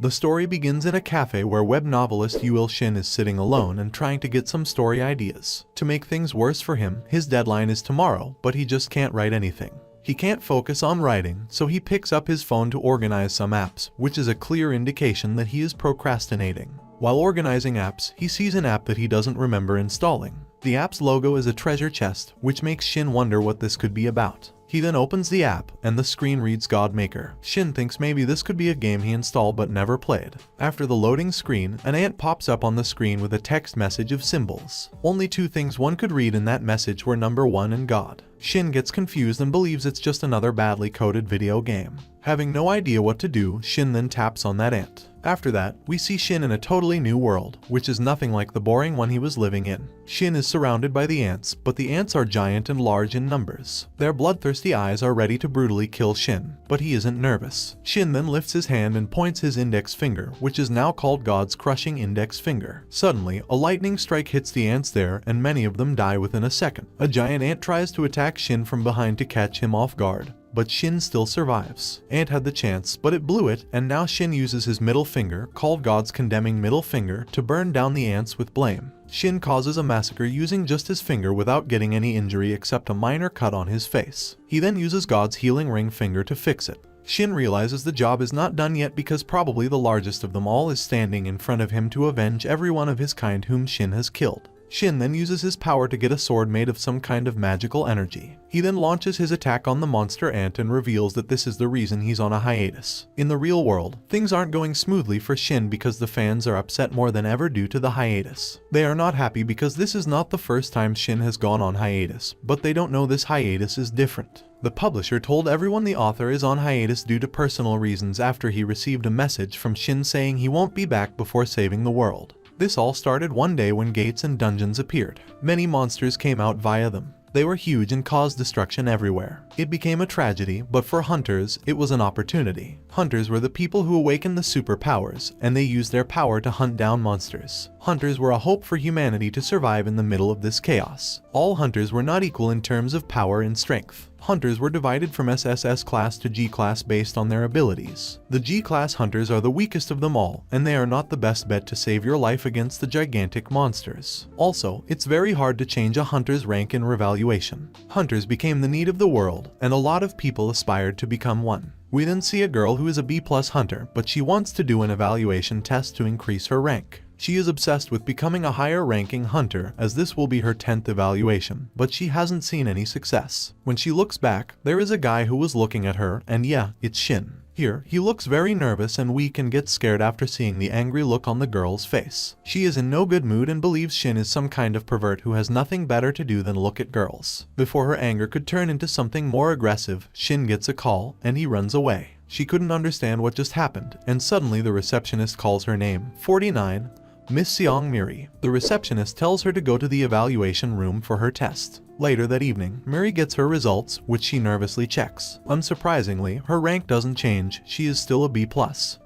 The story begins in a cafe where web novelist Yuil Shin is sitting alone and trying to get some story ideas. To make things worse for him, his deadline is tomorrow, but he just can't write anything. He can't focus on writing, so he picks up his phone to organize some apps, which is a clear indication that he is procrastinating. While organizing apps, he sees an app that he doesn't remember installing. The app's logo is a treasure chest, which makes Shin wonder what this could be about. He then opens the app, and the screen reads God Maker. Shin thinks maybe this could be a game he installed but never played. After the loading screen, an ant pops up on the screen with a text message of symbols. Only two things one could read in that message were number 1 and God. Shin gets confused and believes it's just another badly coded video game. Having no idea what to do, Shin then taps on that ant. After that, we see Shin in a totally new world, which is nothing like the boring one he was living in. Shin is surrounded by the ants, but the ants are giant and large in numbers. Their bloodthirsty eyes are ready to brutally kill Shin, but he isn't nervous. Shin then lifts his hand and points his index finger, which is now called God's crushing index finger. Suddenly, a lightning strike hits the ants there, and many of them die within a second. A giant ant tries to attack Shin from behind to catch him off guard, but Shin still survives. Ant had the chance, but it blew it, and now Shin uses his middle finger, called God's condemning middle finger, to burn down the ants with blame. Shin causes a massacre using just his finger without getting any injury except a minor cut on his face. He then uses God's healing ring finger to fix it. Shin realizes the job is not done yet because probably the largest of them all is standing in front of him to avenge every one of his kind whom Shin has killed. Shin then uses his power to get a sword made of some kind of magical energy. He then launches his attack on the monster ant and reveals that this is the reason he's on a hiatus. In the real world, things aren't going smoothly for Shin because the fans are upset more than ever due to the hiatus. They are not happy because this is not the first time Shin has gone on hiatus, but they don't know this hiatus is different. The publisher told everyone the author is on hiatus due to personal reasons after he received a message from Shin saying he won't be back before saving the world. This all started one day when gates and dungeons appeared. Many monsters came out via them. They were huge and caused destruction everywhere. It became a tragedy, but for hunters, it was an opportunity. Hunters were the people who awakened the superpowers, and they used their power to hunt down monsters. Hunters were a hope for humanity to survive in the middle of this chaos. All hunters were not equal in terms of power and strength. Hunters were divided from SSS class to G class based on their abilities. The G class hunters are the weakest of them all, and they are not the best bet to save your life against the gigantic monsters. Also, it's very hard to change a hunter's rank in revaluation. Hunters became the need of the world, and a lot of people aspired to become one. We then see a girl who is a B+ hunter, but she wants to do an evaluation test to increase her rank. She is obsessed with becoming a higher ranking hunter as this will be her 10th evaluation, but she hasn't seen any success. When she looks back, there is a guy who was looking at her, and yeah, it's Shin. Here, he looks very nervous and weak and gets scared after seeing the angry look on the girl's face. She is in no good mood and believes Shin is some kind of pervert who has nothing better to do than look at girls. Before her anger could turn into something more aggressive, Shin gets a call, and he runs away. She couldn't understand what just happened, and suddenly the receptionist calls her name, 49, Miss Seong Miri. The receptionist tells her to go to the evaluation room for her test. Later that evening, Miri gets her results, which she nervously checks. Unsurprisingly, her rank doesn't change, she is still a B+,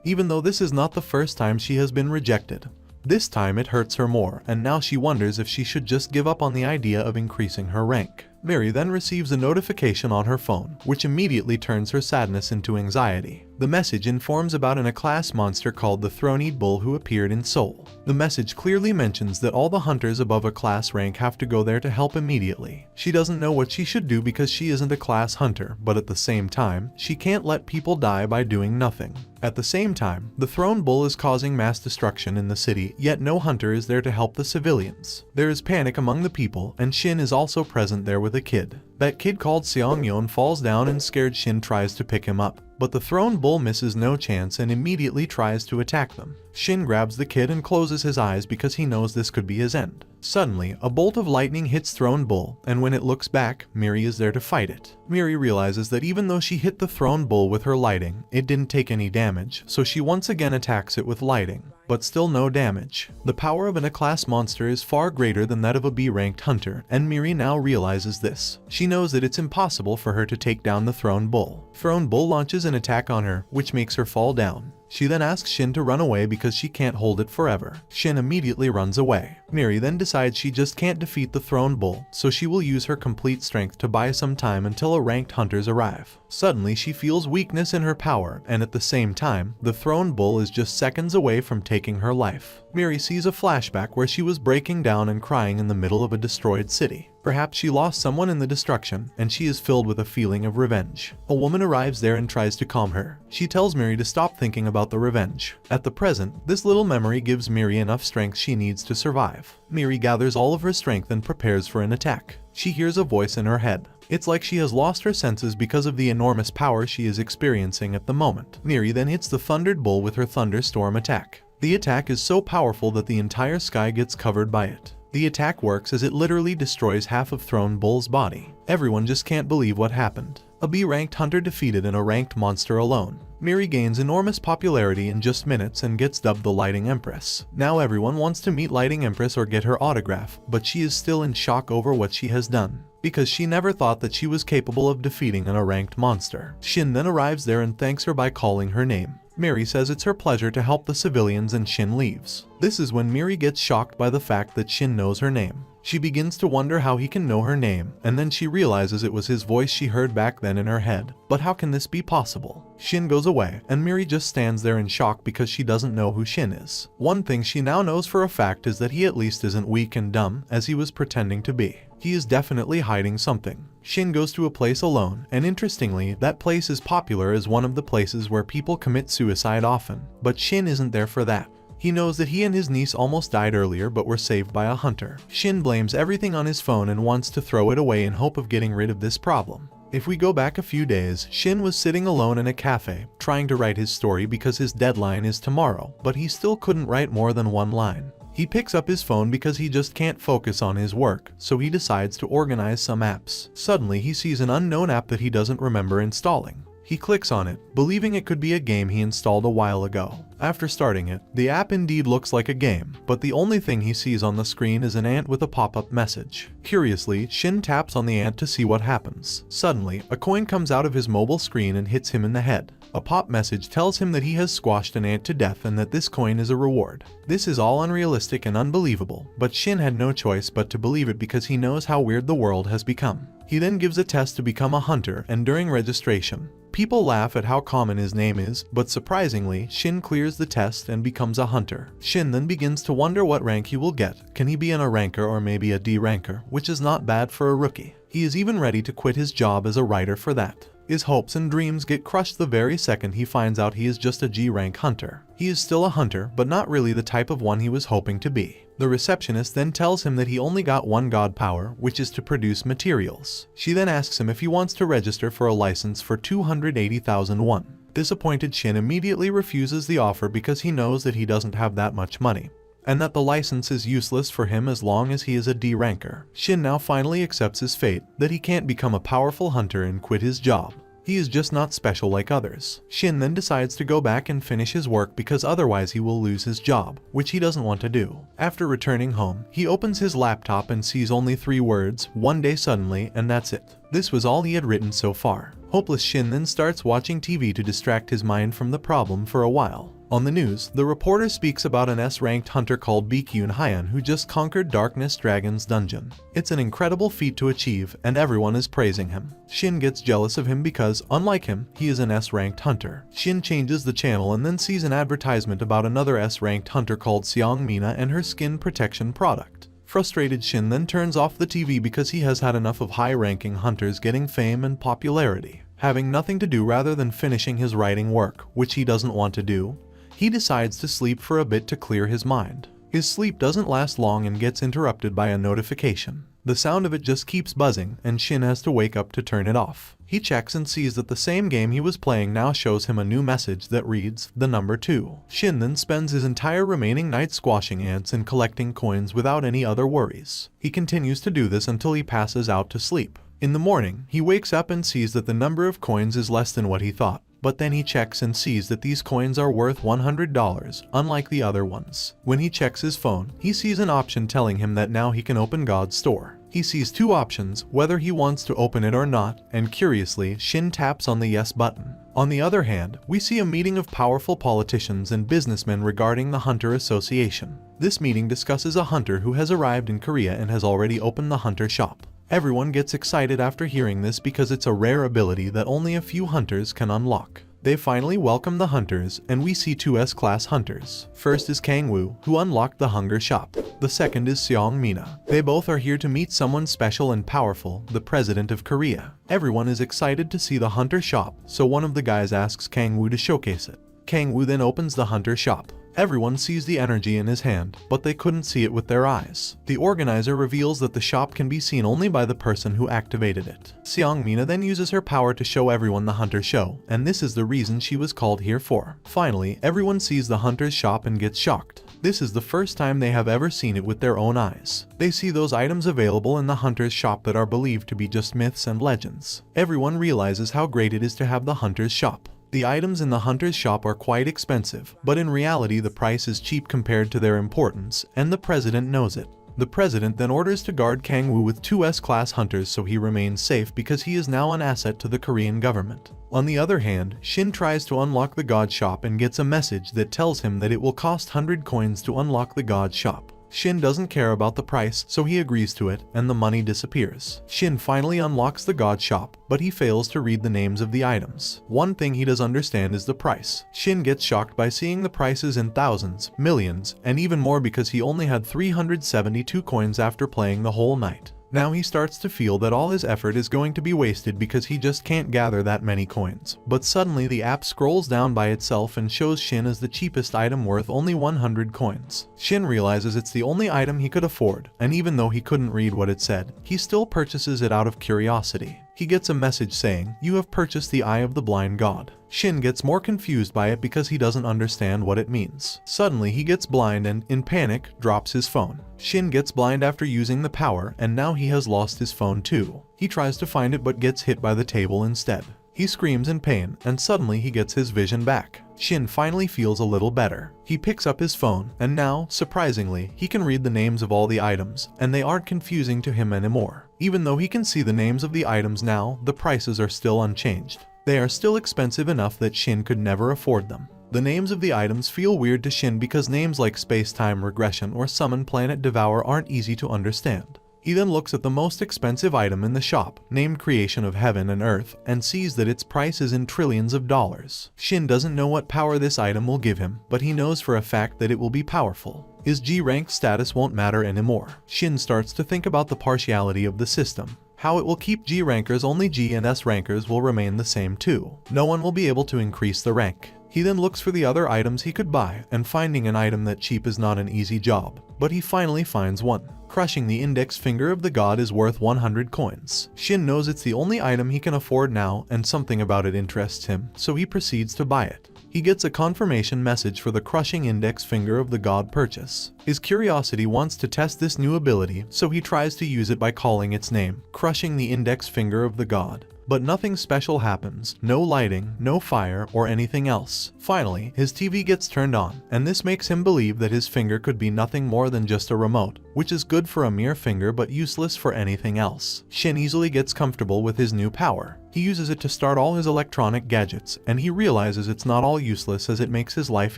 even though this is not the first time she has been rejected. This time it hurts her more, and now she wonders if she should just give up on the idea of increasing her rank. Miri then receives a notification on her phone, which immediately turns her sadness into anxiety. The message informs about a class monster called the Throned Bull who appeared in Seoul. The message clearly mentions that all the hunters above a class rank have to go there to help immediately. She doesn't know what she should do because she isn't a class hunter, but at the same time, she can't let people die by doing nothing. At the same time, the Throned Bull is causing mass destruction in the city, yet no hunter is there to help the civilians. There is panic among the people, and Shin is also present there with a kid. That kid called Seong-yeon falls down and scared Shin tries to pick him up, but the Throned Bull misses no chance and immediately tries to attack them. Shin grabs the kid and closes his eyes because he knows this could be his end. Suddenly, a bolt of lightning hits Throned Bull, and when it looks back, Miri is there to fight it. Miri realizes that even though she hit the Throned Bull with her lighting, it didn't take any damage, so she once again attacks it with lighting, but still no damage. The power of an A-class monster is far greater than that of a B-ranked hunter, and Miri now realizes this. She knows that it's impossible for her to take down the Throned Bull. Throned Bull launches an attack on her, which makes her fall down. She then asks Shin to run away because she can't hold it forever. Shin immediately runs away. Miri then decides she just can't defeat the thrown bull, so she will use her complete strength to buy some time until a ranked hunters arrive. Suddenly she feels weakness in her power, and at the same time, the thrown bull is just seconds away from taking her life. Miri sees a flashback where she was breaking down and crying in the middle of a destroyed city. Perhaps she lost someone in the destruction, and she is filled with a feeling of revenge. A woman arrives there and tries to calm her. She tells Miri to stop thinking about the revenge. At the present, this little memory gives Miri enough strength she needs to survive. Miri gathers all of her strength and prepares for an attack. She hears a voice in her head. It's like she has lost her senses because of the enormous power she is experiencing at the moment. Miri then hits the thundered bull with her thunderstorm attack. The attack is so powerful that the entire sky gets covered by it. The attack works as it literally destroys half of Thrown Bull's body. Everyone just can't believe what happened. A B-ranked hunter defeated and a ranked monster alone. Miri gains enormous popularity in just minutes and gets dubbed the Lighting Empress. Now everyone wants to meet Lighting Empress or get her autograph, but she is still in shock over what she has done, because she never thought that she was capable of defeating an ranked monster. Shin then arrives there and thanks her by calling her name. Miri says it's her pleasure to help the civilians and Shin leaves. This is when Miri gets shocked by the fact that Shin knows her name. She begins to wonder how he can know her name, and then she realizes it was his voice she heard back then in her head. But how can this be possible? Shin goes away, and Miri just stands there in shock because she doesn't know who Shin is. One thing she now knows for a fact is that he at least isn't weak and dumb, as he was pretending to be. He is definitely hiding something. Shin goes to a place alone, and interestingly, that place is popular as one of the places where people commit suicide often. But Shin isn't there for that. He knows that he and his niece almost died earlier but were saved by a hunter. Shin blames everything on his phone and wants to throw it away in hope of getting rid of this problem. If we go back a few days, Shin was sitting alone in a cafe, trying to write his story because his deadline is tomorrow, but he still couldn't write more than one line. He picks up his phone because he just can't focus on his work, so he decides to organize some apps. Suddenly he sees an unknown app that he doesn't remember installing. He clicks on it, believing it could be a game he installed a while ago. After starting it, the app indeed looks like a game, but the only thing he sees on the screen is an ant with a pop-up message. Curiously, Shin taps on the ant to see what happens. Suddenly, a coin comes out of his mobile screen and hits him in the head. A pop message tells him that he has squashed an ant to death and that this coin is a reward. This is all unrealistic and unbelievable, but Shin had no choice but to believe it because he knows how weird the world has become. He then gives a test to become a hunter, and during registration, people laugh at how common his name is, but surprisingly, Shin clears the test and becomes a hunter. Shin then begins to wonder what rank he will get. Can he be an A ranker or maybe a D ranker, which is not bad for a rookie. He is even ready to quit his job as a writer for that. His hopes and dreams get crushed the very second he finds out he is just a G rank hunter. He is still a hunter, but not really the type of one he was hoping to be. The receptionist then tells him that he only got one god power, which is to produce materials. She then asks him if he wants to register for a license for 280,000 won. Disappointed, Shin immediately refuses the offer because he knows that he doesn't have that much money, and that the license is useless for him as long as he is a D ranker. Shin now finally accepts his fate, that he can't become a powerful hunter and quit his job. He is just not special like others. Shin then decides to go back and finish his work because otherwise he will lose his job, which he doesn't want to do. After returning home, he opens his laptop and sees only 3 words, "one day suddenly," and that's it. This was all he had written so far. Hopeless, Shin then starts watching TV to distract his mind from the problem for a while. On the news, the reporter speaks about an S-ranked hunter called Baekhyun Hyan who just conquered Darkness Dragon's dungeon. It's an incredible feat to achieve, and everyone is praising him. Shin gets jealous of him because, unlike him, he is an S-ranked hunter. Shin changes the channel and then sees an advertisement about another S-ranked hunter called Seong Mina and her skin protection product. Frustrated, Shin then turns off the TV because he has had enough of high-ranking hunters getting fame and popularity. Having nothing to do rather than finishing his writing work, which he doesn't want to do, he decides to sleep for a bit to clear his mind. His sleep doesn't last long and gets interrupted by a notification. The sound of it just keeps buzzing, and Shin has to wake up to turn it off. He checks and sees that the same game he was playing now shows him a new message that reads, the number 2. Shin then spends his entire remaining night squashing ants and collecting coins without any other worries. He continues to do this until he passes out to sleep. In the morning, he wakes up and sees that the number of coins is less than what he thought. But then he checks and sees that these coins are worth $100, unlike the other ones. When he checks his phone, he sees an option telling him that now he can open God's store. He sees 2 options, whether he wants to open it or not, and curiously, Shin taps on the yes button. On the other hand, we see a meeting of powerful politicians and businessmen regarding the Hunter Association. This meeting discusses a hunter who has arrived in Korea and has already opened the hunter shop. Everyone gets excited after hearing this because it's a rare ability that only a few hunters can unlock. They finally welcome the hunters, and we see two S-class hunters. First is Kang-woo, who unlocked the hunger shop. The second is Seong-mina. They both are here to meet someone special and powerful, the president of Korea. Everyone is excited to see the hunter shop, so one of the guys asks Kang-woo to showcase it. Kang-woo then opens the hunter shop. Everyone sees the energy in his hand, but they couldn't see it with their eyes. The organizer reveals that the shop can be seen only by the person who activated it. Seong-mina then uses her power to show everyone the hunter show, and this is the reason she was called here for. Finally, everyone sees the hunter's shop and gets shocked. This is the first time they have ever seen it with their own eyes. They see those items available in the hunter's shop that are believed to be just myths and legends. Everyone realizes how great it is to have the hunter's shop. The items in the hunter's shop are quite expensive, but in reality the price is cheap compared to their importance, and the president knows it. The president then orders to guard Kang-woo with two S-class hunters so he remains safe because he is now an asset to the Korean government. On the other hand, Shin tries to unlock the god shop and gets a message that tells him that it will cost 100 coins to unlock the god shop. Shin doesn't care about the price, so he agrees to it, and the money disappears. Shin finally unlocks the god shop, but he fails to read the names of the items. One thing he does understand is the price. Shin gets shocked by seeing the prices in thousands, millions, and even more because he only had 372 coins after playing the whole night. Now he starts to feel that all his effort is going to be wasted because he just can't gather that many coins. But suddenly the app scrolls down by itself and shows Shin as the cheapest item worth only 100 coins. Shin realizes it's the only item he could afford, and even though he couldn't read what it said, he still purchases it out of curiosity. He gets a message saying, "You have purchased the Eye of the Blind God." Shin gets more confused by it because he doesn't understand what it means. Suddenly he gets blind and, in panic, drops his phone. Shin gets blind after using the power, and now he has lost his phone too. He tries to find it but gets hit by the table instead. He screams in pain, and suddenly he gets his vision back. Shin finally feels a little better. He picks up his phone, and now, surprisingly, he can read the names of all the items, and they aren't confusing to him anymore. Even though he can see the names of the items now, the prices are still unchanged. They are still expensive enough that Shin could never afford them. The names of the items feel weird to Shin because names like Space-Time Regression or Summon Planet Devour aren't easy to understand. He then looks at the most expensive item in the shop, named Creation of Heaven and Earth, and sees that its price is in trillions of dollars. Shin doesn't know what power this item will give him, but he knows for a fact that it will be powerful. His G-rank status won't matter anymore. Shin starts to think about the partiality of the system. How it will keep G rankers, only G and S rankers will remain the same too. No one will be able to increase the rank. He then looks for the other items he could buy, and finding an item that cheap is not an easy job. But he finally finds one. Crushing the index finger of the god is worth 100 coins. Shin knows it's the only item he can afford now, and something about it interests him, so he proceeds to buy it. He gets a confirmation message for the crushing index finger of the god purchase. His curiosity wants to test this new ability, so he tries to use it by calling its name, crushing the index finger of the god. But nothing special happens, no lighting, no fire, or anything else. Finally, his TV gets turned on, and this makes him believe that his finger could be nothing more than just a remote, which is good for a mere finger but useless for anything else. Shin easily gets comfortable with his new power. He uses it to start all his electronic gadgets, and he realizes it's not all useless as it makes his life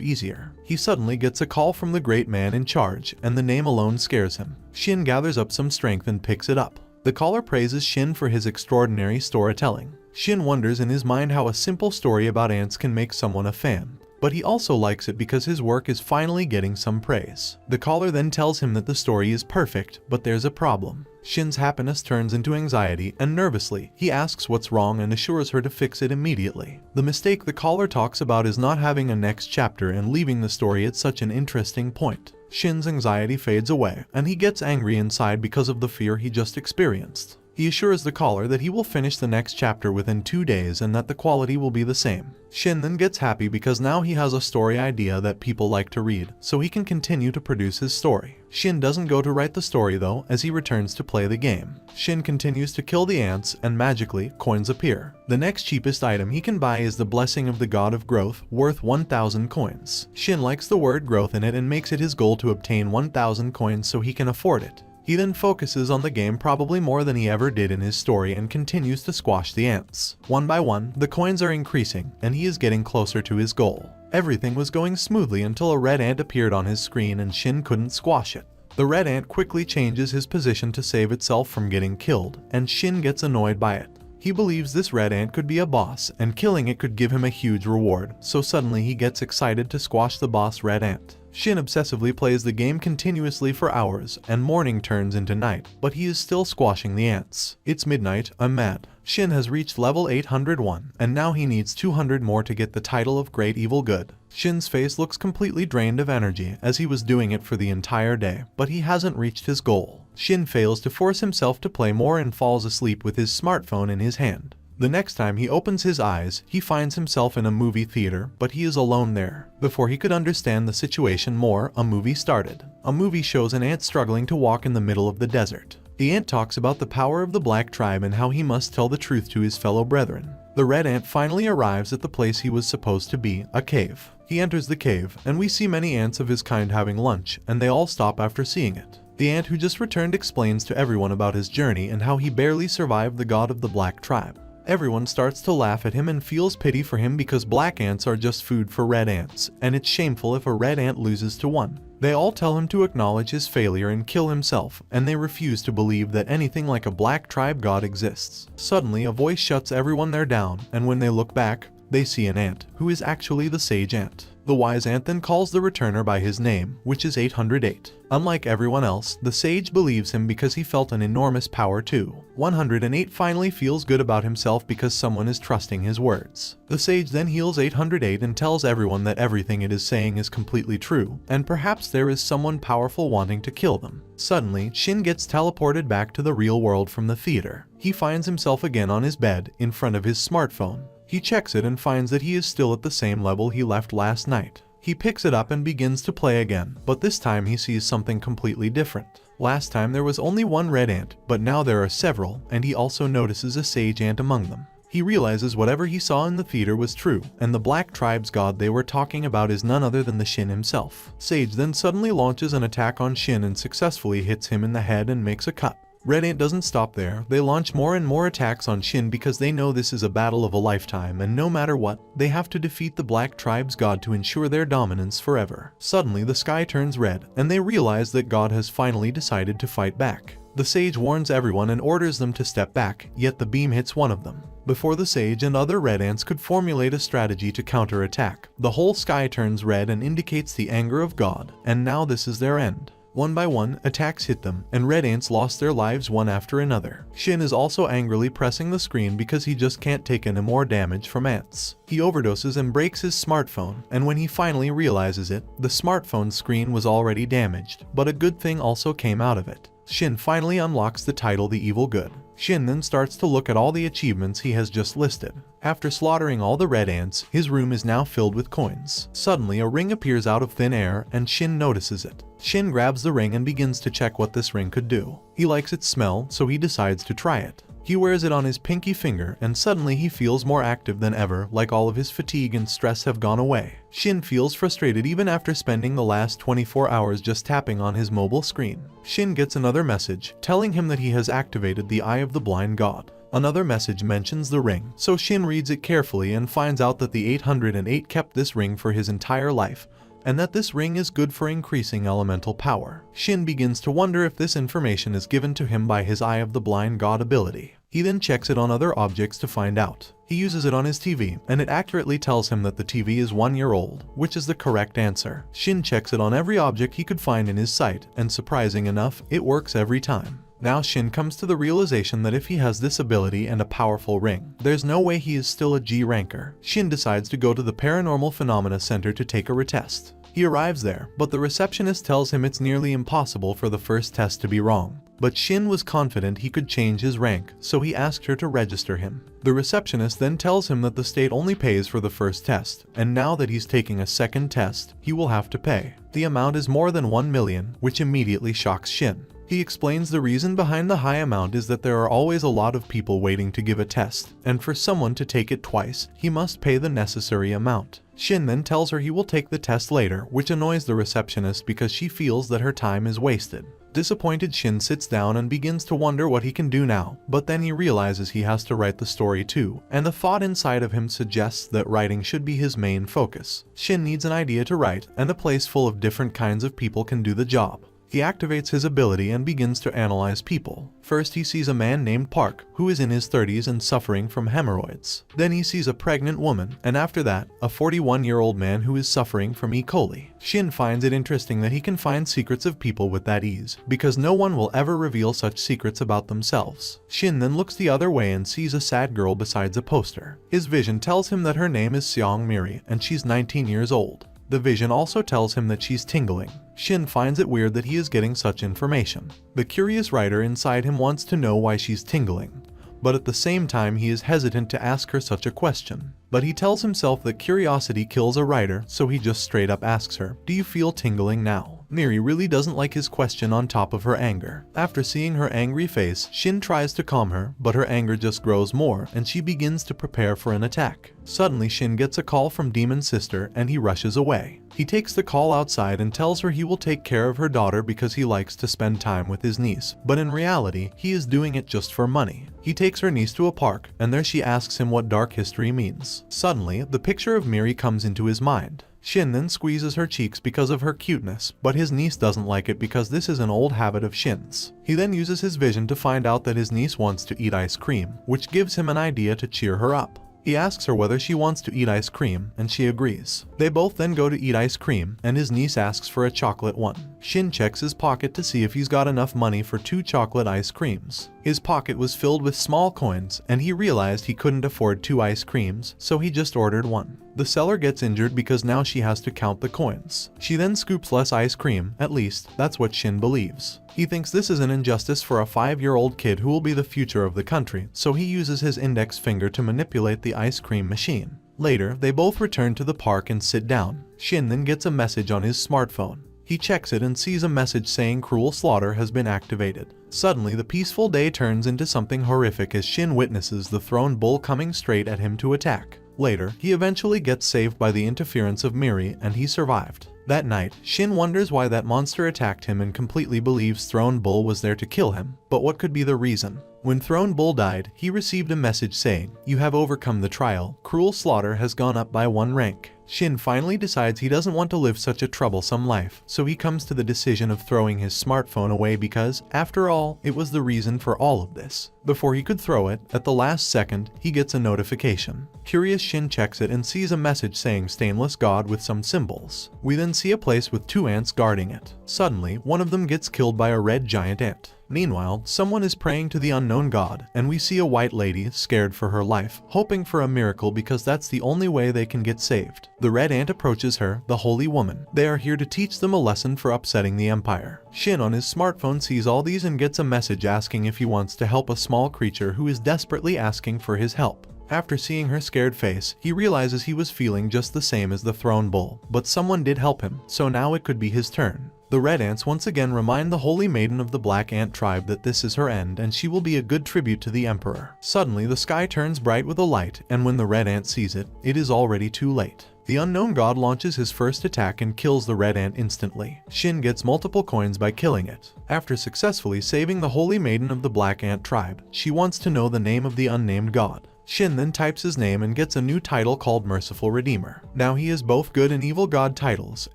easier. He suddenly gets a call from the great man in charge, and the name alone scares him. Shin gathers up some strength and picks it up. The caller praises Shin for his extraordinary storytelling. Shin wonders in his mind how a simple story about ants can make someone a fan. But he also likes it because his work is finally getting some praise. The caller then tells him that the story is perfect, but there's a problem. Shin's happiness turns into anxiety, and nervously, he asks what's wrong and assures her to fix it immediately. The mistake the caller talks about is not having a next chapter and leaving the story at such an interesting point. Shin's anxiety fades away, and he gets angry inside because of the fear he just experienced. He assures the caller that he will finish the next chapter within 2 days and that the quality will be the same. Shin then gets happy because now he has a story idea that people like to read, so he can continue to produce his story. Shin doesn't go to write the story though, as he returns to play the game. Shin continues to kill the ants, and magically, coins appear. The next cheapest item he can buy is the Blessing of the God of Growth, worth 1,000 coins. Shin likes the word growth in it and makes it his goal to obtain 1,000 coins so he can afford it. He then focuses on the game probably more than he ever did in his story and continues to squash the ants. One by one, the coins are increasing and he is getting closer to his goal. Everything was going smoothly until a red ant appeared on his screen and Shin couldn't squash it. The red ant quickly changes his position to save itself from getting killed, and Shin gets annoyed by it. He believes this red ant could be a boss, and killing it could give him a huge reward, so suddenly he gets excited to squash the boss red ant. Shin obsessively plays the game continuously for hours, and morning turns into night, but he is still squashing the ants. It's midnight, I'm mad. Shin has reached level 801, and now he needs 200 more to get the title of Great Evil Good. Shin's face looks completely drained of energy as he was doing it for the entire day, but he hasn't reached his goal. Shin fails to force himself to play more and falls asleep with his smartphone in his hand. The next time he opens his eyes, he finds himself in a movie theater, but he is alone there. Before he could understand the situation more, a movie started. A movie shows an ant struggling to walk in the middle of the desert. The ant talks about the power of the black tribe and how he must tell the truth to his fellow brethren. The red ant finally arrives at the place he was supposed to be, a cave. He enters the cave, and we see many ants of his kind having lunch, and they all stop after seeing it. The ant who just returned explains to everyone about his journey and how he barely survived the god of the black tribe. Everyone starts to laugh at him and feels pity for him because black ants are just food for red ants, and it's shameful if a red ant loses to one. They all tell him to acknowledge his failure and kill himself, and they refuse to believe that anything like a black tribe god exists. Suddenly, a voice shuts everyone there down, and when they look back, they see an ant, who is actually the sage ant. The wise ant then calls the returner by his name, which is 808. Unlike everyone else, the sage believes him because he felt an enormous power too. 108 finally feels good about himself because someone is trusting his words. The sage then heals 808 and tells everyone that everything it is saying is completely true, and perhaps there is someone powerful wanting to kill them. Suddenly, Shin gets teleported back to the real world from the theater. He finds himself again on his bed, in front of his smartphone. He checks it and finds that he is still at the same level he left last night. He picks it up and begins to play again, but this time he sees something completely different. Last time there was only one red ant, but now there are several, and he also notices a sage ant among them. He realizes whatever he saw in the theater was true, and the black tribe's god they were talking about is none other than the Shin himself. Sage then suddenly launches an attack on Shin and successfully hits him in the head and makes a cut. Red Ant doesn't stop there. They launch more and more attacks on Shin because they know this is a battle of a lifetime, and no matter what, they have to defeat the black tribe's god to ensure their dominance forever. Suddenly the sky turns red, and they realize that God has finally decided to fight back. The sage warns everyone and orders them to step back, yet the beam hits one of them. Before the sage and other red ants could formulate a strategy to counterattack, the whole sky turns red and indicates the anger of God, and now this is their end. One by one, attacks hit them, and red ants lost their lives one after another. Shin is also angrily pressing the screen because he just can't take any more damage from ants. He overdoses and breaks his smartphone, and when he finally realizes it, the smartphone screen was already damaged, but a good thing also came out of it. Shin finally unlocks the title The Evil Good. Shin then starts to look at all the achievements he has just listed. After slaughtering all the red ants, his room is now filled with coins. Suddenly a ring appears out of thin air and Shin notices it. Shin grabs the ring and begins to check what this ring could do. He likes its smell, so he decides to try it. He wears it on his pinky finger and suddenly he feels more active than ever, like all of his fatigue and stress have gone away. Shin feels frustrated even after spending the last 24 hours just tapping on his mobile screen. Shin gets another message, telling him that he has activated the Eye of the Blind God. Another message mentions the ring, so Shin reads it carefully and finds out that the 808 kept this ring for his entire life, and that this ring is good for increasing elemental power. Shin begins to wonder if this information is given to him by his Eye of the Blind God ability. He then checks it on other objects to find out. He uses it on his TV, and it accurately tells him that the TV is 1 year old, which is the correct answer. Shin checks it on every object he could find in his sight, and surprising enough, it works every time. Now Shin comes to the realization that if he has this ability and a powerful ring, there's no way he is still a G ranker. Shin decides to go to the Paranormal Phenomena Center to take a retest. He arrives there, but the receptionist tells him it's nearly impossible for the first test to be wrong. But Shin was confident he could change his rank, so he asked her to register him. The receptionist then tells him that the state only pays for the first test, and now that he's taking a second test, he will have to pay. The amount is more than 1 million, which immediately shocks Shin. He explains the reason behind the high amount is that there are always a lot of people waiting to give a test, and for someone to take it twice, he must pay the necessary amount. Shin then tells her he will take the test later, which annoys the receptionist because she feels that her time is wasted. Disappointed, Shin sits down and begins to wonder what he can do now, but then he realizes he has to write the story too, and the thought inside of him suggests that writing should be his main focus. Shin needs an idea to write, and a place full of different kinds of people can do the job. He activates his ability and begins to analyze people. First, he sees a man named Park, who is in his 30s and suffering from hemorrhoids. Then he sees a pregnant woman, and after that, a 41-year-old man who is suffering from E. coli. Shin finds it interesting that he can find secrets of people with that ease, because no one will ever reveal such secrets about themselves. Shin then looks the other way and sees a sad girl besides a poster. His vision tells him that her name is Seong Miri, and she's 19 years old. The vision also tells him that she's tingling. Shin finds it weird that he is getting such information. The curious writer inside him wants to know why she's tingling, but at the same time he is hesitant to ask her such a question. But he tells himself that curiosity kills a writer, so he just straight up asks her, "Do you feel tingling now?" Miri really doesn't like his question on top of her anger. After seeing her angry face, Shin tries to calm her, but her anger just grows more, and she begins to prepare for an attack. Suddenly, Shin gets a call from Demon's sister, and he rushes away. He takes the call outside and tells her he will take care of her daughter because he likes to spend time with his niece, but in reality, he is doing it just for money. He takes her niece to a park, and there she asks him what dark history means. Suddenly, the picture of Miri comes into his mind. Shin then squeezes her cheeks because of her cuteness, but his niece doesn't like it because this is an old habit of Shin's. He then uses his vision to find out that his niece wants to eat ice cream, which gives him an idea to cheer her up. He asks her whether she wants to eat ice cream, and she agrees. They both then go to eat ice cream, and his niece asks for a chocolate one. Shin checks his pocket to see if he's got enough money for 2 chocolate ice creams. His pocket was filled with small coins, and he realized he couldn't afford 2 ice creams, so he just ordered 1. The seller gets injured because now she has to count the coins. She then scoops less ice cream, at least, that's what Shin believes. He thinks this is an injustice for a 5-year-old kid who will be the future of the country, so he uses his index finger to manipulate the ice cream machine. Later, they both return to the park and sit down. Shin then gets a message on his smartphone. He checks it and sees a message saying cruel slaughter has been activated. Suddenly, the peaceful day turns into something horrific as Shin witnesses the thrown bull coming straight at him to attack. Later, he eventually gets saved by the interference of Miri, and he survived. That night, Shin wonders why that monster attacked him and completely believes Throne Bull was there to kill him. But what could be the reason? When Throne Bull died, he received a message saying, "You have overcome the trial. Cruel slaughter has gone up by 1 rank." Shin finally decides he doesn't want to live such a troublesome life, so he comes to the decision of throwing his smartphone away because, after all, it was the reason for all of this. Before he could throw it, at the last second, he gets a notification. Curious, Shin checks it and sees a message saying stainless god with some symbols. We then see a place with 2 ants guarding it. Suddenly, one of them gets killed by a red giant ant. Meanwhile, someone is praying to the unknown god, and we see a white lady, scared for her life, hoping for a miracle because that's the only way they can get saved. The red ant approaches her, the holy woman. They are here to teach them a lesson for upsetting the empire. Shin on his smartphone sees all these and gets a message asking if he wants to help a small creature who is desperately asking for his help. After seeing her scared face, he realizes he was feeling just the same as the Throne Bull, but someone did help him, so now it could be his turn. The red ants once again remind the holy maiden of the black ant tribe that this is her end and she will be a good tribute to the emperor. Suddenly, the sky turns bright with a light, and when the red ant sees it, it is already too late. The unknown god launches his first attack and kills the red ant instantly. Shin gets multiple coins by killing it. After successfully saving the holy maiden of the black ant tribe, she wants to know the name of the unnamed god. Shin then types his name and gets a new title called Merciful Redeemer. Now he has both good and evil god titles,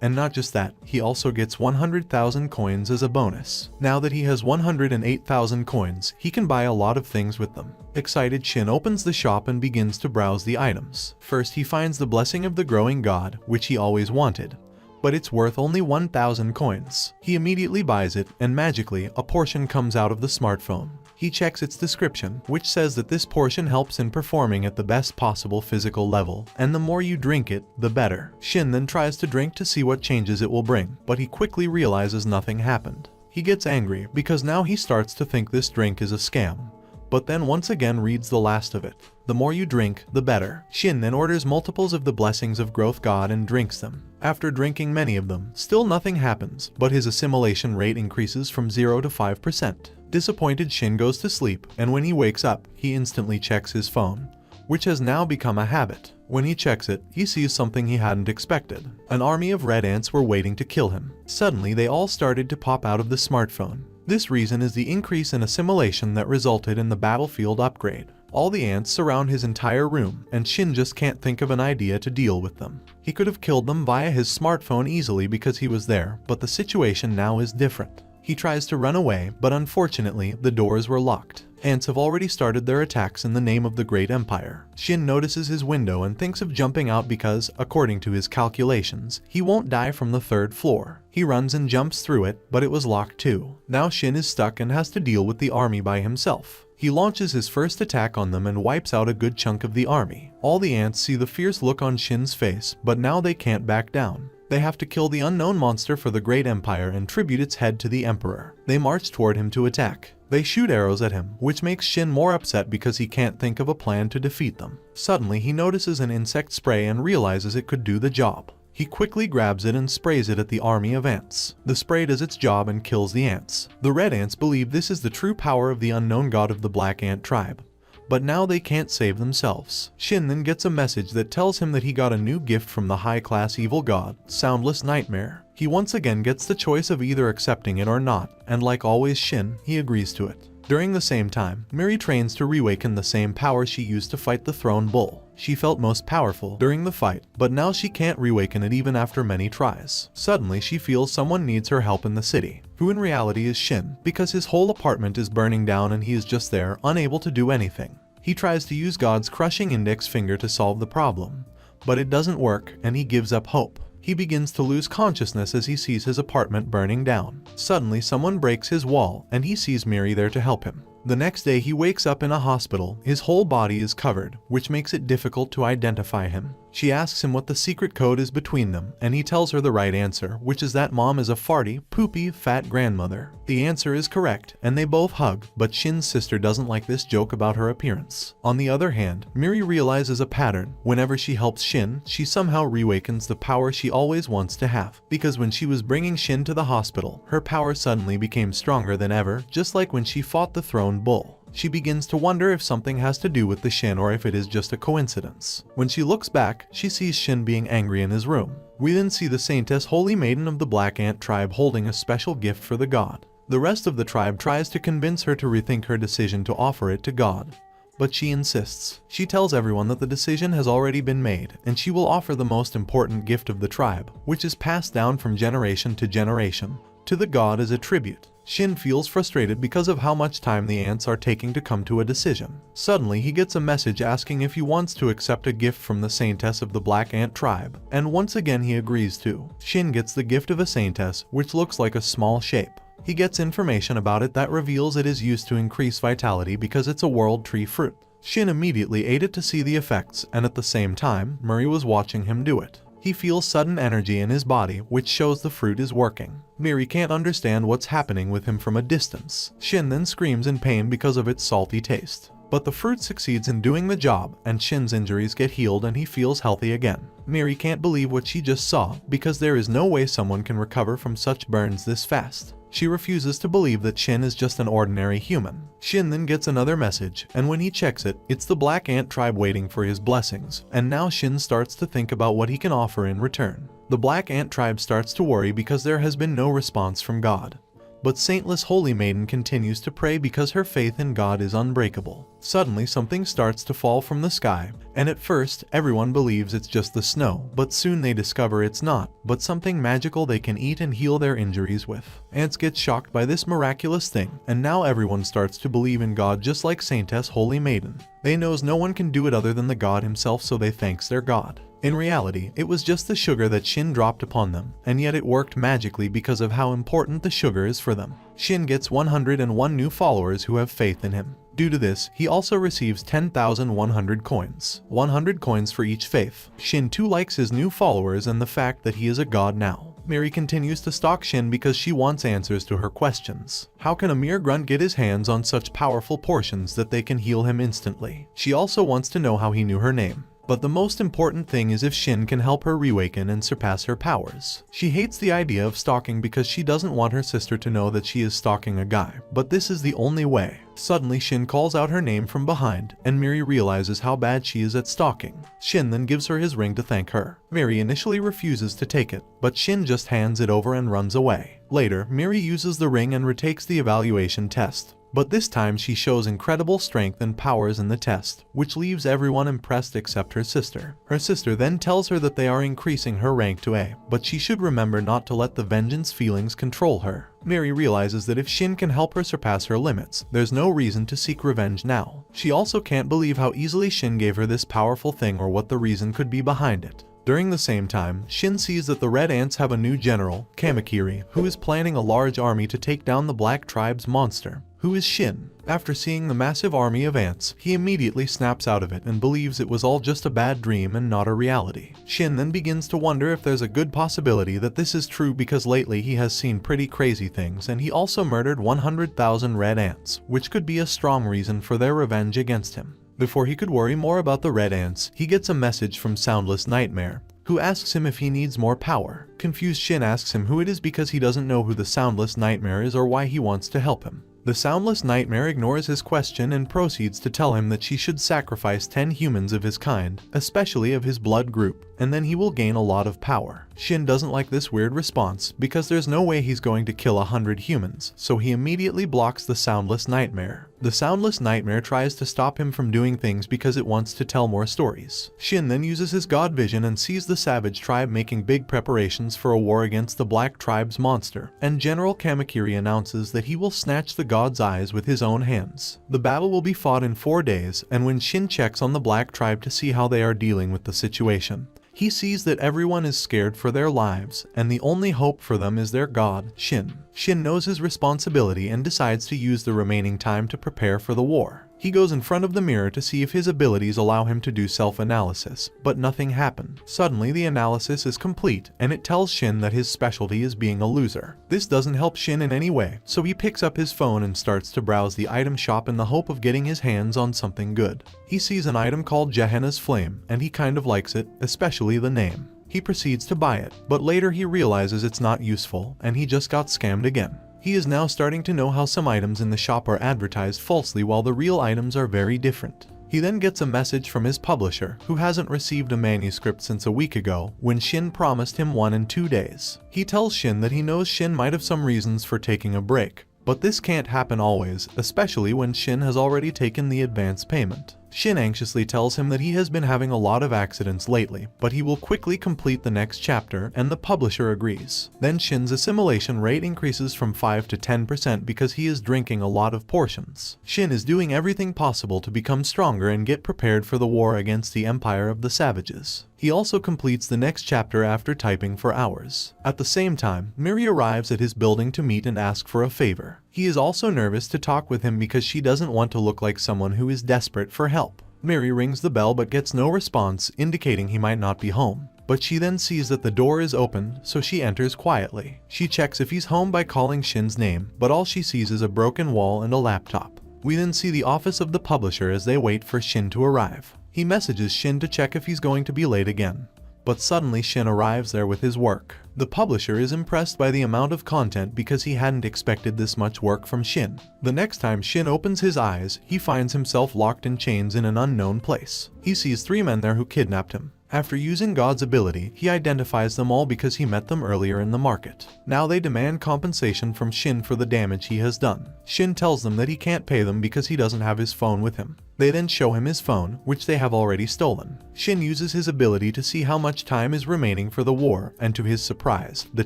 and not just that, he also gets 100,000 coins as a bonus. Now that he has 108,000 coins, he can buy a lot of things with them. Excited, Shin opens the shop and begins to browse the items. First, he finds the Blessing of the Growing God, which he always wanted, but it's worth only 1,000 coins. He immediately buys it, and magically, a portion comes out of the smartphone. He checks its description, which says that this portion helps in performing at the best possible physical level, and the more you drink it, the better. Shin then tries to drink to see what changes it will bring, but he quickly realizes nothing happened. He gets angry, because now he starts to think this drink is a scam, but then once again reads the last of it. The more you drink, the better. Shin then orders multiples of the Blessings of Growth God and drinks them. After drinking many of them, still nothing happens, but his assimilation rate increases from 0 to 5%. Disappointed, Shin goes to sleep, and when he wakes up, he instantly checks his phone. which has now become a habit. When he checks it, he sees something he hadn't expected. An army of red ants were waiting to kill him. Suddenly, they all started to pop out of the smartphone. This reason is the increase in assimilation that resulted in the battlefield upgrade. All the ants surround his entire room, and Shin just can't think of an idea to deal with them. He could have killed them via his smartphone easily because he was there, but the situation now is different. He tries to run away, but unfortunately, the doors were locked. Ants have already started their attacks in the name of the Great Empire. Shin notices his window and thinks of jumping out because, according to his calculations, he won't die from the 3rd floor. He runs and jumps through it, but it was locked too. Now Shin is stuck and has to deal with the army by himself. He launches his first attack on them and wipes out a good chunk of the army. All the ants see the fierce look on Shin's face, but now they can't back down. They have to kill the unknown monster for the Great Empire and tribute its head to the Emperor. They march toward him to attack. They shoot arrows at him, which makes Shin more upset because he can't think of a plan to defeat them. Suddenly, he notices an insect spray and realizes it could do the job. He quickly grabs it and sprays it at the army of ants. The spray does its job and kills the ants. The red ants believe this is the true power of the unknown god of the black ant tribe. But now they can't save themselves. Shin then gets a message that tells him that he got a new gift from the high-class evil god, Soundless Nightmare. He once again gets the choice of either accepting it or not, and like always Shin, he agrees to it. During the same time, Miri trains to reawaken the same power she used to fight the Throne Bull. She felt most powerful during the fight, but now she can't reawaken it even after many tries. Suddenly, she feels someone needs her help in the city, who in reality is Shin, because his whole apartment is burning down and he is just there, unable to do anything. He tries to use God's crushing index finger to solve the problem, but it doesn't work and he gives up hope. He begins to lose consciousness as he sees his apartment burning down. Suddenly, someone breaks his wall, and he sees Miri there to help him. The next day, he wakes up in a hospital. His whole body is covered, which makes it difficult to identify him. She asks him what the secret code is between them, and he tells her the right answer, which is that mom is a farty, poopy, fat grandmother. The answer is correct, and they both hug, but Shin's sister doesn't like this joke about her appearance. On the other hand, Miri realizes a pattern. Whenever she helps Shin, she somehow reawakens the power she always wants to have. Because when she was bringing Shin to the hospital, her power suddenly became stronger than ever, just like when she fought the Throne Bull. She begins to wonder if something has to do with the Shin or if it is just a coincidence. When she looks back, she sees Shin being angry in his room. We then see the Saintess Holy Maiden of the Black Ant tribe holding a special gift for the god. The rest of the tribe tries to convince her to rethink her decision to offer it to God, but she insists. She tells everyone that the decision has already been made, and she will offer the most important gift of the tribe, which is passed down from generation to generation, to the god as a tribute. Shin feels frustrated because of how much time the ants are taking to come to a decision. Suddenly, he gets a message asking if he wants to accept a gift from the Saintess of the Black Ant tribe, and once again he agrees to. Shin gets the gift of a Saintess, which looks like a small shape. He gets information about it that reveals it is used to increase vitality because it's a world tree fruit. Shin immediately ate it to see the effects, and at the same time, Murray was watching him do it. He feels sudden energy in his body, which shows the fruit is working. Miri can't understand what's happening with him from a distance. Shin then screams in pain because of its salty taste. But the fruit succeeds in doing the job, and Shin's injuries get healed and he feels healthy again. Miri can't believe what she just saw, because there is no way someone can recover from such burns this fast. She refuses to believe that Shin is just an ordinary human. Shin then gets another message, and when he checks it, it's the Black Ant tribe waiting for his blessings, and now Shin starts to think about what he can offer in return. The Black Ant tribe starts to worry because there has been no response from God. But Saintless Holy Maiden continues to pray because her faith in God is unbreakable. Suddenly, something starts to fall from the sky, and at first, everyone believes it's just the snow, but soon they discover it's not, but something magical they can eat and heal their injuries with. Ants get shocked by this miraculous thing, and now everyone starts to believe in God just like Saintess Holy Maiden. They knows no one can do it other than the God himself, so they thanks their God. In reality, it was just the sugar that Shin dropped upon them, and yet it worked magically because of how important the sugar is for them. Shin gets 101 new followers who have faith in him. Due to this, he also receives 10,100 coins. 100 coins for each faith. Shin too likes his new followers and the fact that he is a god now. Miri continues to stalk Shin because she wants answers to her questions. How can a mere grunt get his hands on such powerful portions that they can heal him instantly? She also wants to know how he knew her name. But the most important thing is if Shin can help her reawaken and surpass her powers. She hates the idea of stalking because she doesn't want her sister to know that she is stalking a guy, but this is the only way. Suddenly Shin calls out her name from behind, and Miri realizes how bad she is at stalking. Shin then gives her his ring to thank her. Miri initially refuses to take it, but Shin just hands it over and runs away. Later, Miri uses the ring and retakes the evaluation test. But this time she shows incredible strength and powers in the test, which leaves everyone impressed except her sister. Her sister then tells her that they are increasing her rank to A, but she should remember not to let the vengeance feelings control her. Miri realizes that if Shin can help her surpass her limits, there's no reason to seek revenge now. She also can't believe how easily Shin gave her this powerful thing or what the reason could be behind it. During the same time, Shin sees that the Red Ants have a new general, Kamakiri, who is planning a large army to take down the Black Tribe's monster, who is Shin. After seeing the massive army of ants, he immediately snaps out of it and believes it was all just a bad dream and not a reality. Shin then begins to wonder if there's a good possibility that this is true because lately he has seen pretty crazy things and he also murdered 100,000 red ants, which could be a strong reason for their revenge against him. Before he could worry more about the red ants, he gets a message from Soundless Nightmare, who asks him if he needs more power. Confused Shin asks him who it is because he doesn't know who the Soundless Nightmare is or why he wants to help him. The Soundless Nightmare ignores his question and proceeds to tell him that she should sacrifice 10 humans of his kind, especially of his blood group, and then he will gain a lot of power. Shin doesn't like this weird response because there's no way he's going to kill 100 humans, so he immediately blocks the Soundless Nightmare. The Soundless Nightmare tries to stop him from doing things because it wants to tell more stories. Shin then uses his god vision and sees the Savage Tribe making big preparations for a war against the Black Tribe's monster, and General Kamakiri announces that he will snatch the god's eyes with his own hands. The battle will be fought in 4 days, and when Shin checks on the Black Tribe to see how they are dealing with the situation, he sees that everyone is scared for their lives, and the only hope for them is their god, Shin. Shin knows his responsibility and decides to use the remaining time to prepare for the war. He goes in front of the mirror to see if his abilities allow him to do self-analysis, but nothing happened. Suddenly the analysis is complete, and it tells Shin that his specialty is being a loser. This doesn't help Shin in any way, so he picks up his phone and starts to browse the item shop in the hope of getting his hands on something good. He sees an item called Gehenna's Flame, and he kind of likes it, especially the name. He proceeds to buy it, but later he realizes it's not useful, and he just got scammed again. He is now starting to know how some items in the shop are advertised falsely while the real items are very different. He then gets a message from his publisher, who hasn't received a manuscript since a week ago, when Shin promised him one in 2 days. He tells Shin that he knows Shin might have some reasons for taking a break, but this can't happen always, especially when Shin has already taken the advance payment. Shin anxiously tells him that he has been having a lot of accidents lately, but he will quickly complete the next chapter, and the publisher agrees. Then Shin's assimilation rate increases from 5 to 10% because he is drinking a lot of portions. Shin is doing everything possible to become stronger and get prepared for the war against the Empire of the Savages. He also completes the next chapter after typing for hours. At the same time, Miri arrives at his building to meet and ask for a favor. He is also nervous to talk with him because she doesn't want to look like someone who is desperate for help. Miri rings the bell but gets no response, indicating he might not be home. But she then sees that the door is open, so she enters quietly. She checks if he's home by calling Shin's name, but all she sees is a broken wall and a laptop. We then see the office of the publisher as they wait for Shin to arrive. He messages Shin to check if he's going to be late again. But suddenly Shin arrives there with his work. The publisher is impressed by the amount of content because he hadn't expected this much work from Shin. The next time Shin opens his eyes, he finds himself locked in chains in an unknown place. He sees 3 men there who kidnapped him. After using God's ability, he identifies them all because he met them earlier in the market. Now they demand compensation from Shin for the damage he has done. Shin tells them that he can't pay them because he doesn't have his phone with him. They then show him his phone, which they have already stolen. Shin uses his ability to see how much time is remaining for the war, and to his surprise, the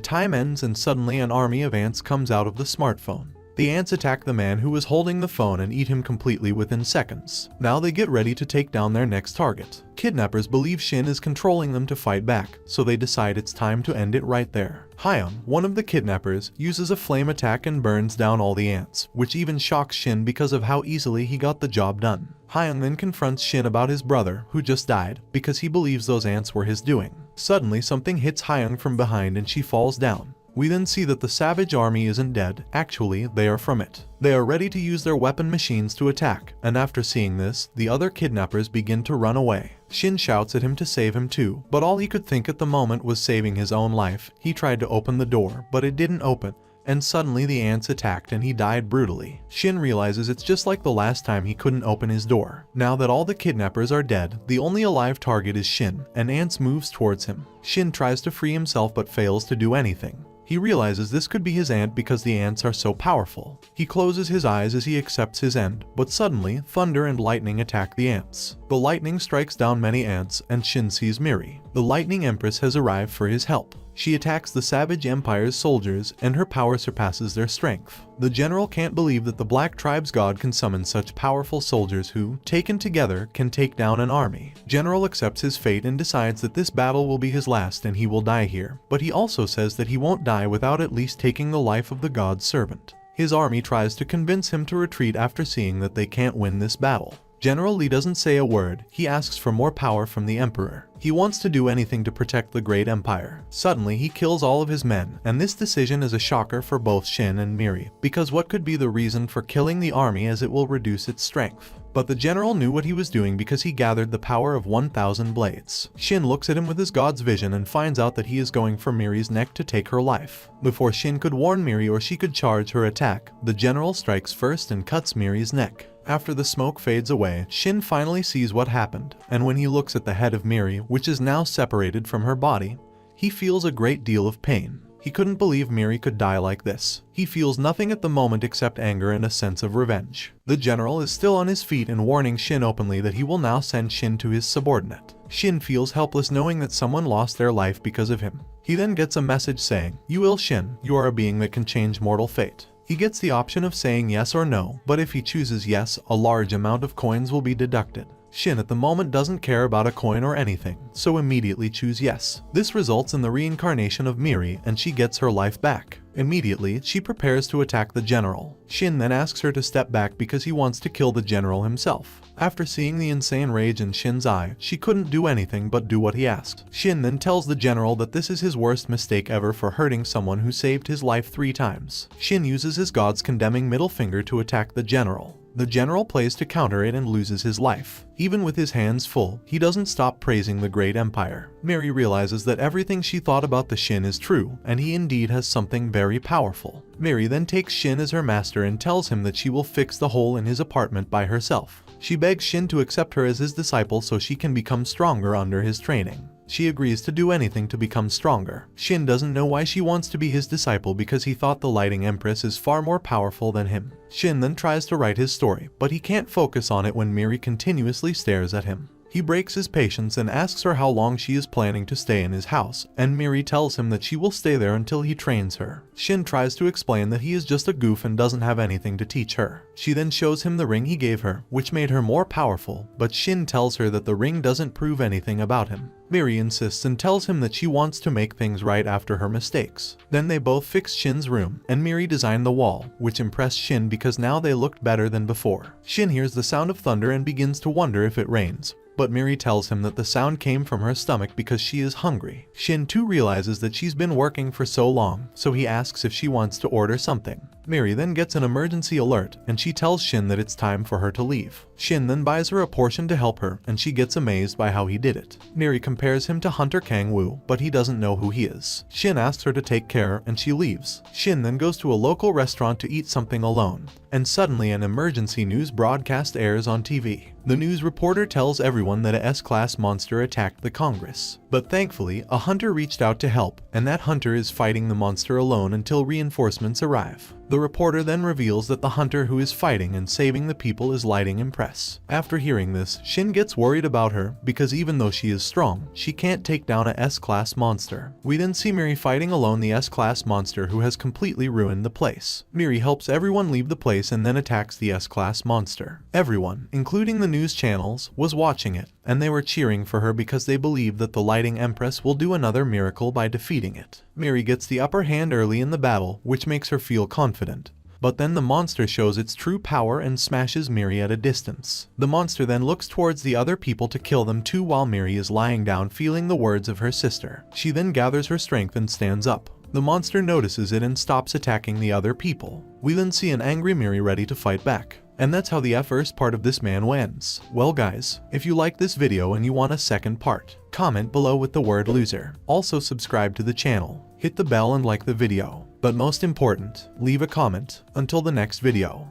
time ends and suddenly an army of ants comes out of the smartphone. The ants attack the man who was holding the phone and eat him completely within seconds. Now they get ready to take down their next target. Kidnappers believe Shin is controlling them to fight back, so they decide it's time to end it right there. Hyun, one of the kidnappers, uses a flame attack and burns down all the ants, which even shocks Shin because of how easily he got the job done. Hyun then confronts Shin about his brother, who just died, because he believes those ants were his doing. Suddenly something hits Hyun from behind and she falls down. We then see that the savage army isn't dead, actually they are from it. They are ready to use their weapon machines to attack, and after seeing this, the other kidnappers begin to run away. Shin shouts at him to save him too, but all he could think at the moment was saving his own life. He tried to open the door, but it didn't open, and suddenly the ants attacked and he died brutally. Shin realizes it's just like the last time he couldn't open his door. Now that all the kidnappers are dead, the only alive target is Shin, and Ants moves towards him. Shin tries to free himself but fails to do anything. He realizes this could be his ant because the ants are so powerful. He closes his eyes as he accepts his end, but suddenly, thunder and lightning attack the ants. The lightning strikes down many ants, and Shin sees Miri. The Lightning Empress has arrived for his help. She attacks the Savage Empire's soldiers, and her power surpasses their strength. The general can't believe that the Black Tribe's god can summon such powerful soldiers who, taken together, can take down an army. General accepts his fate and decides that this battle will be his last and he will die here, but he also says that he won't die without at least taking the life of the god's servant. His army tries to convince him to retreat after seeing that they can't win this battle. General Lee doesn't say a word. He asks for more power from the emperor. He wants to do anything to protect the great empire. Suddenly, he kills all of his men, and this decision is a shocker for both Shin and Miri, because what could be the reason for killing the army as it will reduce its strength? But the general knew what he was doing because he gathered the power of 1,000 blades. Shin looks at him with his god's vision and finds out that he is going for Miri's neck to take her life. Before Shin could warn Miri or she could charge her attack, the general strikes first and cuts Miri's neck. After the smoke fades away, Shin finally sees what happened, and when he looks at the head of Miri, which is now separated from her body, he feels a great deal of pain. He couldn't believe Miri could die like this. He feels nothing at the moment except anger and a sense of revenge. The general is still on his feet and warning Shin openly that he will now send Shin to his subordinate. Shin feels helpless knowing that someone lost their life because of him. He then gets a message saying, "You will Shin, you are a being that can change mortal fate." He gets the option of saying yes or no, but if he chooses yes, a large amount of coins will be deducted. Shin at the moment doesn't care about a coin or anything, so immediately choose yes. This results in the reincarnation of Miri and she gets her life back. Immediately, she prepares to attack the general. Shin then asks her to step back because he wants to kill the general himself. After seeing the insane rage in Shin's eye, she couldn't do anything but do what he asked. Shin then tells the general that this is his worst mistake ever for hurting someone who saved his life 3 times. Shin uses his god's condemning middle finger to attack the general. The general plays to counter it and loses his life. Even with his hands full, he doesn't stop praising the great empire. Miri realizes that everything she thought about the Shin is true, and he indeed has something very powerful. Miri then takes Shin as her master and tells him that she will fix the hole in his apartment by herself. She begs Shin to accept her as his disciple so she can become stronger under his training. She agrees to do anything to become stronger. Shin doesn't know why she wants to be his disciple because he thought the Lightning Empress is far more powerful than him. Shin then tries to write his story, but he can't focus on it when Miri continuously stares at him. He breaks his patience and asks her how long she is planning to stay in his house, and Miri tells him that she will stay there until he trains her. Shin tries to explain that he is just a goof and doesn't have anything to teach her. She then shows him the ring he gave her, which made her more powerful, but Shin tells her that the ring doesn't prove anything about him. Miri insists and tells him that she wants to make things right after her mistakes. Then they both fix Shin's room, and Miri designed the wall, which impressed Shin because now they looked better than before. Shin hears the sound of thunder and begins to wonder if it rains. But Miri tells him that the sound came from her stomach because she is hungry. Shin too realizes that she's been working for so long, so he asks if she wants to order something. Miri then gets an emergency alert, and she tells Shin that it's time for her to leave. Shin then buys her a portion to help her, and she gets amazed by how he did it. Miri compares him to Hunter Kang-woo, but he doesn't know who he is. Shin asks her to take care, and she leaves. Shin then goes to a local restaurant to eat something alone, and suddenly an emergency news broadcast airs on TV. The news reporter tells everyone that a S-class monster attacked the Congress. But thankfully, a hunter reached out to help, and that hunter is fighting the monster alone until reinforcements arrive. The reporter then reveals that the hunter who is fighting and saving the people is Lightning Empress. After hearing this, Shin gets worried about her because even though she is strong, she can't take down a S-class monster. We then see Miri fighting alone the S-class monster who has completely ruined the place. Miri helps everyone leave the place and then attacks the S-class monster. Everyone, including the news channels, was watching it, and they were cheering for her because they believe that the Lightning Empress will do another miracle by defeating it. Miri gets the upper hand early in the battle, which makes her feel confident. But then the monster shows its true power and smashes Miri at a distance. The monster then looks towards the other people to kill them too while Miri is lying down feeling the words of her sister. She then gathers her strength and stands up. The monster notices it and stops attacking the other people. We then see an angry Miri ready to fight back. And that's how the first part of this manhwa ends. Well guys, if you like this video and you want a second part, comment below with the word loser. Also subscribe to the channel, hit the bell and like the video. But most important, leave a comment. Until the next video.